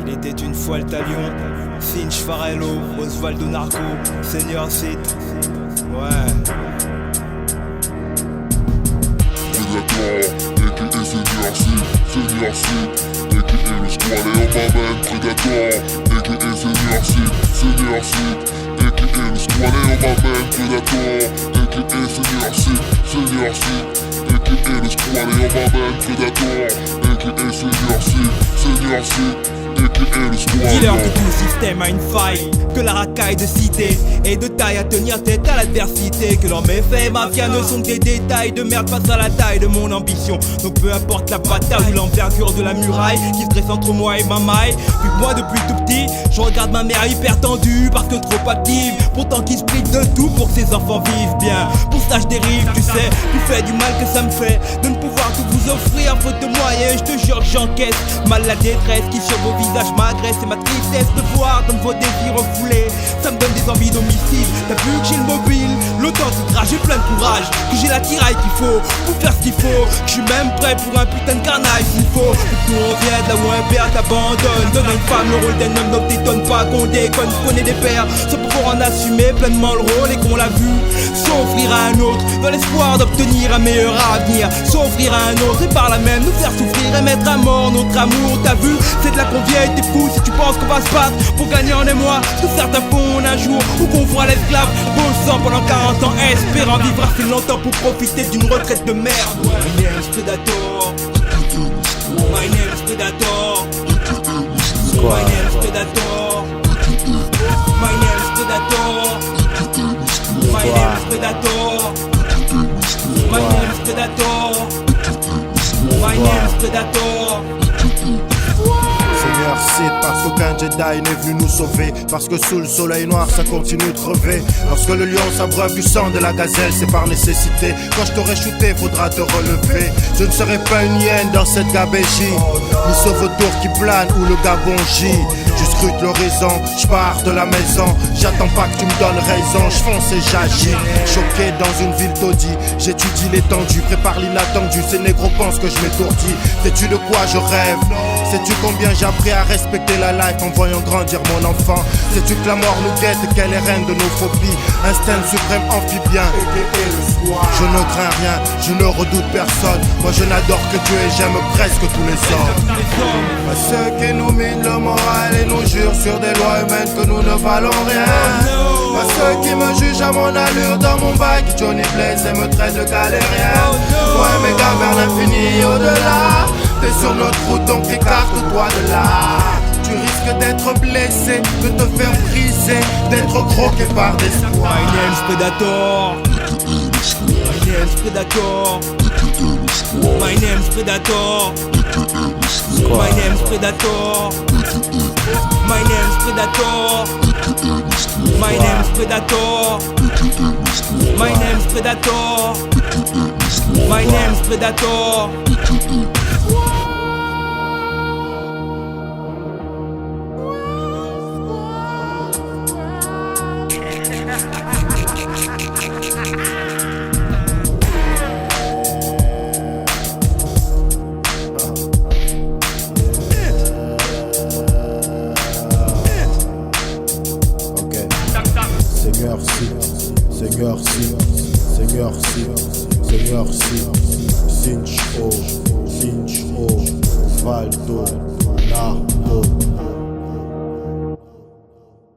Il était une fois le talion, Finch Farello, Osvaldo Narco, Senior Sit. Ouais. Predator, Senior Sit, a.k.a. le squad et on m'amène Predator, a.k.a. Senior Sit, a.k.a. le squad et on m'amène Predator, a.k.a. Senior Sit, a.k.a. le squad et on m'amène Predator, a.k.a. Senior Sit, a.k.a. le squad. Dealer que tout le système a une faille, que la racaille de cité est de taille à tenir tête à l'adversité, que leurs méfaits mafia ne sont que des détails de merde face à la taille de mon ambition. Donc peu importe la bataille ou l'envergure de la muraille qui se dresse entre moi et ma maille. Puis moi depuis tout petit, je regarde ma mère hyper tendue parce que trop active, pourtant qui split de tout pour que ses enfants vivent bien. Pour ça je dérive, tu sais, tu fais du mal que ça me fait de ne pouvoir tout vous offrir faute de moyens. Je te jure que j'encaisse mal la détresse qui sur vos visages m'agresse, et ma tristesse de voir dans vos désirs refoulés, ça me donne des envies d'homicide. T'as vu que j'ai le mobile, l'authentique rage, j'ai plein de courage, que j'ai la tiraille qu'il faut pour faire ce qu'il faut, que je suis même prêt pour un putain de carnage s'il faut. Que tout on vient de là où un père t'abandonne, donne à une femme le rôle d'un homme, donc t'étonne pas qu'on déconne, connaît des pères sans pouvoir en assumer pleinement le rôle et qu'on l'a vu s'offrir à un autre dans l'espoir d'obtenir un meilleur avenir, s'offrir à un autre et par là même nous faire souffrir et mettre à mort notre amour. T'as vu, c'est de la convienne, t'es fou si tu penses qu'on va se battre pour gagner en émoi, que certains font un jour ou qu'on voit l'esclave bossant pendant 40 ans, espérant vivre assez longtemps pour profiter d'une retraite de merde. My name's Predator, my name's Predator, my name's Predator, my name's Predator, my name's Predator, my name's Predator, my name's Predator. Seigneur Sid, parce qu'aucun Jedi n'est venu nous sauver, parce que sous le soleil noir ça continue de crever. Lorsque le lion s'abreuve du sang de la gazelle, c'est par nécessité. Quand je t'aurai shooté, faudra te relever. Je ne serai pas une hyène dans cette gabégie, ni ce vautour qui plane ou le gabon gît. Je scrute l'horizon, je pars de la maison. J'attends pas que tu me donnes raison, je fonce et j'agis. Choqué dans une ville taudie, j'étudie l'étendue, prépare l'inattendu. Ces négros pensent que je m'étourdis. Sais-tu de quoi je rêve? Sais-tu combien j'ai appris à respecter la life en voyant grandir mon enfant? Sais-tu que la mort nous guette et qu'elle est reine de nos phobies? Instinct suprême amphibien. Je ne crains rien, je ne redoute personne. Moi je n'adore que Dieu et j'aime presque tous les hommes. À ceux qui nous minent le moral et nous jurent sur des lois humaines que nous ne valons rien. À ceux qui me jugent à mon allure dans mon bac, Johnny Blaze et me traitent de galérien. Moi et mes gars vers l'infini au-delà. T'es sur notre route donc écarte-toi de là. Tu risques d'être blessé, de te faire briser, d'être croqué par des squats. My name's Predator, my name's Predator, my name's Predator, my name's Predator, my name's Predator, my name's Predator, my name's Predator, my name's Predator. Seigneur Sid, Seigneur Sid, Seigneur Sid, Seigneur Sid, Finch O, Valdo, Narco.